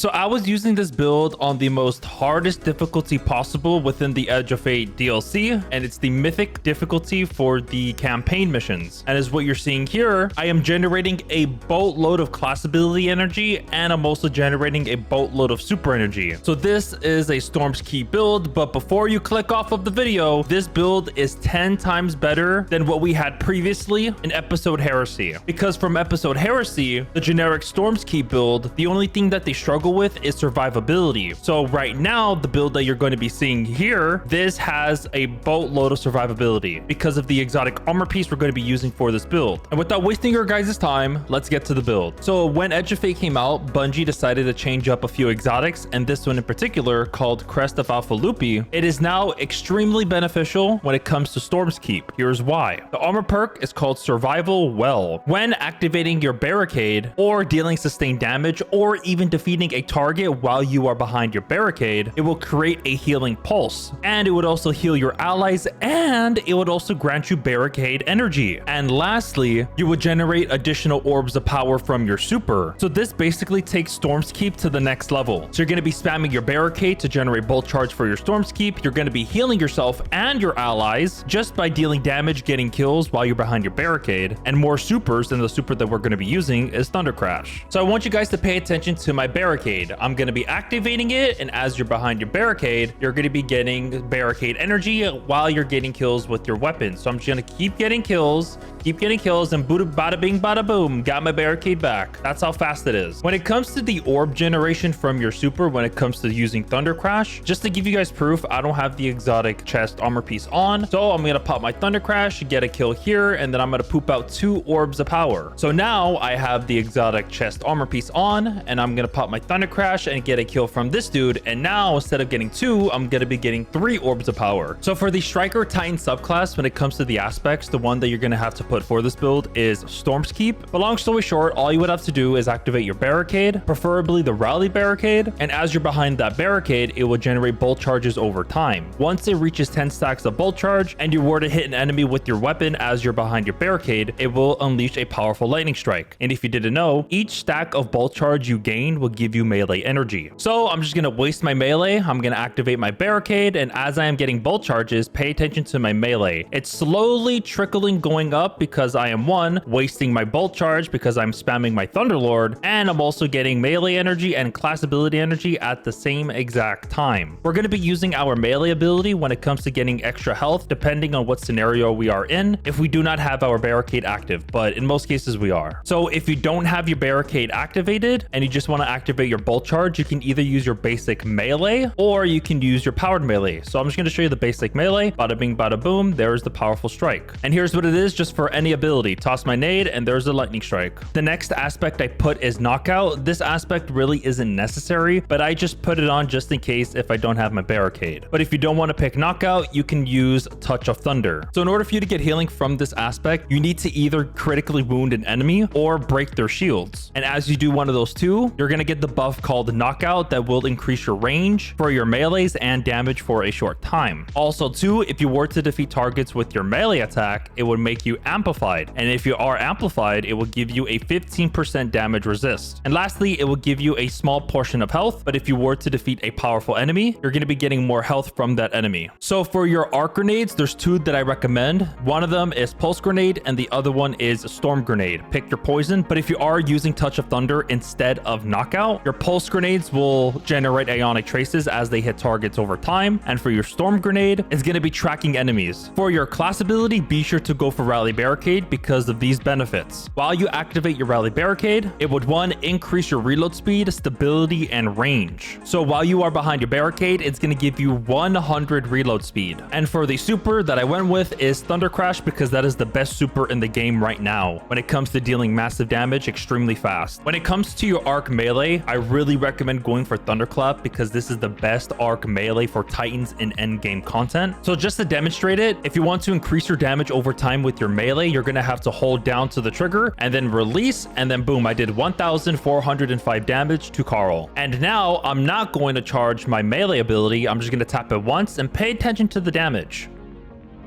So I was using this build on the most hardest difficulty possible within the Edge of Fate DLC, and it's the mythic difficulty for the campaign missions. And as what you're seeing here, I am generating a boatload of class ability energy, and I'm also generating a boatload of super energy. So this is a Storm's Key build, but before you click off of the video, this build is 10 times better than what we had previously in Episode Heresy. Because from Episode Heresy, the generic Storm's Key build, the only thing that they struggle with is survivability. So right now, the build that you're going to be seeing here, this has a boatload of survivability because of the exotic armor piece we're going to be using for this build. And without wasting your guys' time, let's get to the build. So when Edge of Fate came out, Bungie decided to change up a few exotics, and this one in particular, called Crest of Alpha Lupi, it is now extremely beneficial when it comes to Storm's Keep. Here's why. The armor perk is called Survival Well. When activating your barricade or dealing sustained damage or even defeating a target while you are behind your barricade, it will create a healing pulse, and it would also heal your allies, and it would also grant you barricade energy. And lastly, you would generate additional orbs of power from your super. So this basically takes Storm's Keep to the next level. So you're going to be spamming your barricade to generate bolt charge for your Storm's Keep. You're going to be healing yourself and your allies just by dealing damage, getting kills while you're behind your barricade, and more supers. And the super that we're going to be using is Thunder Crash. So I want you guys to pay attention to my barricade. I'm going to be activating it, and as you're behind your barricade, you're going to be getting barricade energy while you're getting kills with your weapon. So I'm just going to keep getting kills, and bada bing bada boom, got my barricade back. That's how fast it is. When it comes to the orb generation from your super, when it comes to using Thunder Crash, just to give you guys proof, I don't have the exotic chest armor piece on, so I'm going to pop my Thunder Crash, get a kill here, and then I'm going to poop out 2 orbs of power. So now I have the exotic chest armor piece on, and I'm going to pop my Thunder Crash and get a kill from this dude, and now instead of getting 2, I'm going to be getting 3 orbs of power. So for the Striker Titan subclass, when it comes to the aspects, the one that you're going to have to put for this build is Storm's Keep. But long story short, all you would have to do is activate your barricade, preferably the rally barricade, and as you're behind that barricade, it will generate bolt charges over time. Once it reaches 10 stacks of bolt charge and you were to hit an enemy with your weapon as you're behind your barricade, it will unleash a powerful lightning strike. And if you didn't know, each stack of bolt charge you gain will give you melee energy. So I'm just going to waste my melee. I'm going to activate my barricade, and as I am getting bolt charges, pay attention to my melee. It's slowly trickling going up because I am wasting my bolt charge because I'm spamming my Thunderlord, and I'm also getting melee energy and class ability energy at the same exact time. We're going to be using our melee ability when it comes to getting extra health depending on what scenario we are in if we do not have our barricade active, but in most cases we are. So if you don't have your barricade activated and you just want to activate your bolt charge, you can either use your basic melee or you can use your powered melee. So I'm just going to show you the basic melee. Bada bing bada boom, there's the powerful strike. And here's what it is just for any ability. Toss my nade and there's a lightning strike. The next aspect I put is knockout. This aspect really isn't necessary, but I just put it on just in case if I don't have my barricade. But if you don't want to pick knockout, you can use Touch of Thunder. So in order for you to get healing from this aspect, you need to either critically wound an enemy or break their shields. And as you do one of those two, you're going to get the buff called knockout that will increase your range for your melees and damage for a short time. Also too, if you were to defeat targets with your melee attack, it would make you amplified. And if you are amplified, it will give you a 15% damage resist. And lastly, it will give you a small portion of health, but if you were to defeat a powerful enemy, you're going to be getting more health from that enemy. So for your arc grenades, there's 2 that I recommend. One of them is Pulse Grenade and the other one is Storm Grenade. Pick your poison, but if you are using Touch of Thunder instead of Knockout, your Pulse Grenades will generate Ionic Traces as they hit targets over time, and for your Storm Grenade, it's going to be tracking enemies. For your class ability, be sure to go for Rally Barricade because of these benefits. While you activate your Rally Barricade, it would 1, increase your reload speed, stability, and range. So while you are behind your barricade, it's going to give you 100 reload speed. And for the super that I went with is Thunder Crash because that is the best super in the game right now when it comes to dealing massive damage extremely fast. When it comes to your arc melee, I really recommend going for Thunderclap because this is the best arc melee for Titans in endgame content. So just to demonstrate it, if you want to increase your damage over time with your melee, you're going to have to hold down to the trigger and then release, and then boom, I did 1,405 damage to Carl. And now I'm not going to charge my melee ability. I'm just going to tap it once and pay attention to the damage.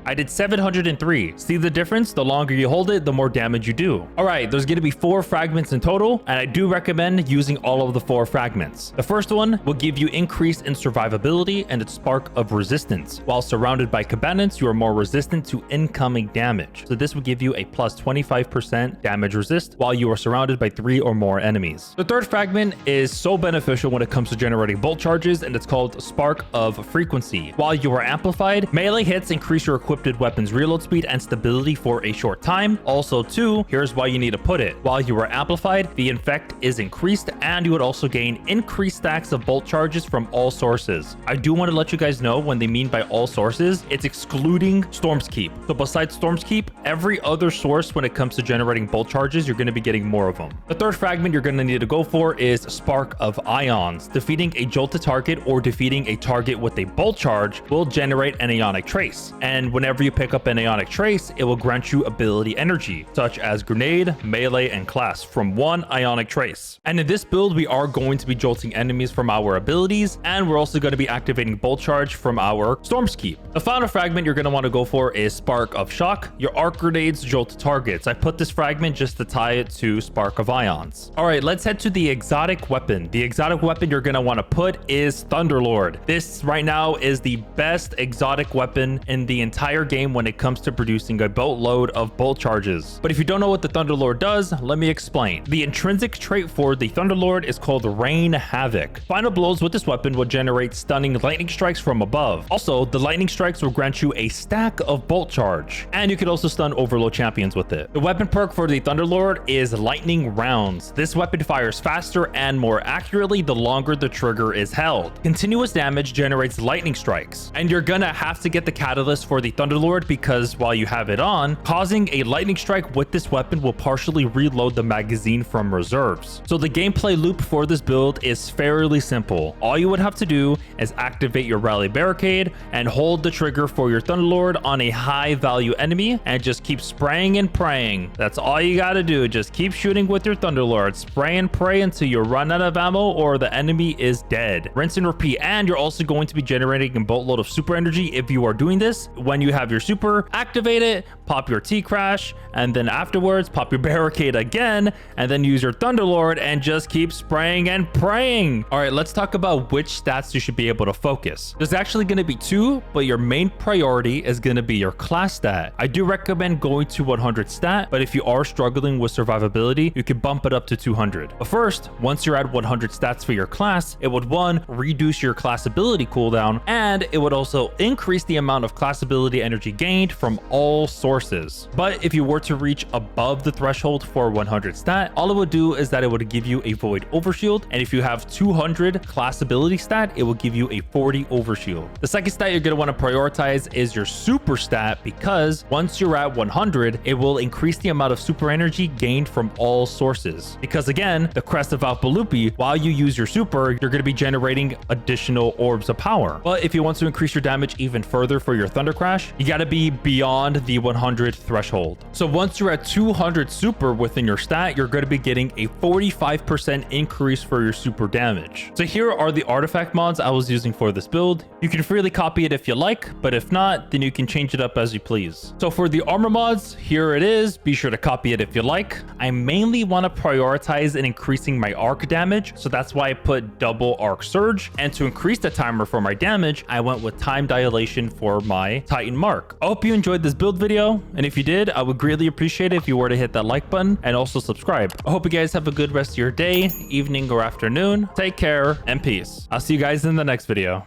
I did 703. See the difference? The longer you hold it, the more damage you do. All right, there's going to be 4 fragments in total, and I do recommend using all of the 4 fragments. The first one will give you increase in survivability and its spark of resistance. While surrounded by combatants, you are more resistant to incoming damage. So this will give you a plus 25% damage resist while you are surrounded by 3 or more enemies. The third fragment is so beneficial when it comes to generating bolt charges, and it's called Spark of Frequency. While you are amplified, melee hits increase your equipped weapon's reload speed and stability for a short time. Also too, here's why you need to put it. While you are amplified, the infect is increased, and you would also gain increased stacks of bolt charges from all sources. I do want to let you guys know when they mean by all sources, it's excluding Storm's Keep. So besides Storm's Keep, every other source when it comes to generating bolt charges, you're going to be getting more of them. The third fragment you're going to need to go for is Spark of Ions. Defeating a jolted target or defeating a target with a bolt charge will generate an ionic trace. And whenever you pick up an ionic trace, it will grant you ability energy, such as grenade, melee, and class from 1 ionic trace. And in this build, we are going to be jolting enemies from our abilities, and we're also going to be activating bolt charge from our Storm's Keep. The final fragment you're going to want to go for is Spark of Shock. Your arc grenades jolt targets. I put this fragment just to tie it to Spark of Ions. All right, let's head to the exotic weapon. The exotic weapon you're going to want to put is Thunderlord. This right now is the best exotic weapon in the entire game when it comes to producing a boatload of bolt charges. But if you don't know what the Thunderlord does, let me explain. The intrinsic trait for the Thunderlord is called Rain Havoc. Final blows with this weapon will generate stunning lightning strikes from above. Also, the lightning strikes will grant you a stack of bolt charge, and you can also stun overload champions with it. The weapon perk for the Thunderlord is Lightning Rounds. This weapon fires faster and more accurately the longer the trigger is held. Continuous damage generates lightning strikes, and you're gonna have to get the catalyst for the Thunderlord because while you have it on, causing a lightning strike with this weapon will partially reload the magazine from reserves. So the gameplay loop for this build is fairly simple. All you would have to do is activate your rally barricade and hold the trigger for your Thunderlord on a high value enemy and just keep spraying and praying. That's all you gotta do. Just keep shooting with your Thunderlord. Spray and pray until you run out of ammo or the enemy is dead. Rinse and repeat. And you're also going to be generating a boatload of super energy if you are doing this. When you have your super, activate it, pop your T-Crash, and then afterwards pop your barricade again, and then use your Thunderlord and just keep spraying and praying. All right, let's talk about which stats you should be able to focus. There's actually going to be 2, but your main priority is going to be your class stat. I do recommend going to 100 stat, but if you are struggling with survivability, you can bump it up to 200. But first, once you're at 100 stats for your class, it would 1, reduce your class ability cooldown, and it would also increase the amount of class ability energy gained from all sources. But if you were to reach above the threshold for 100 stat, all it would do is that it would give you a void overshield, and if you have 200 class ability stat, it will give you a 40 overshield. The second stat you're going to want to prioritize is your super stat, because once you're at 100, it will increase the amount of super energy gained from all sources. Because again, the Crest of Alpalupi, while you use your super, you're going to be generating additional orbs of power. But if you want to increase your damage even further for your Thunder Crash, you got to be beyond the 100 threshold. So once you're at 200 super within your stat, you're going to be getting a 45% increase for your super damage. So here are the artifact mods I was using for this build. You can freely copy it if you like, but if not, then you can change it up as you please. So for the armor mods, here it is. Be sure to copy it if you like. I mainly want to prioritize in increasing my arc damage, so that's why I put double arc surge. And to increase the timer for my damage, I went with time dilation for my Titan Mark. I hope you enjoyed this build video, and if you did, I would greatly appreciate it if you were to hit that like button and also subscribe. I hope you guys have a good rest of your day, evening, or afternoon. Take care and peace. I'll see you guys in the next video.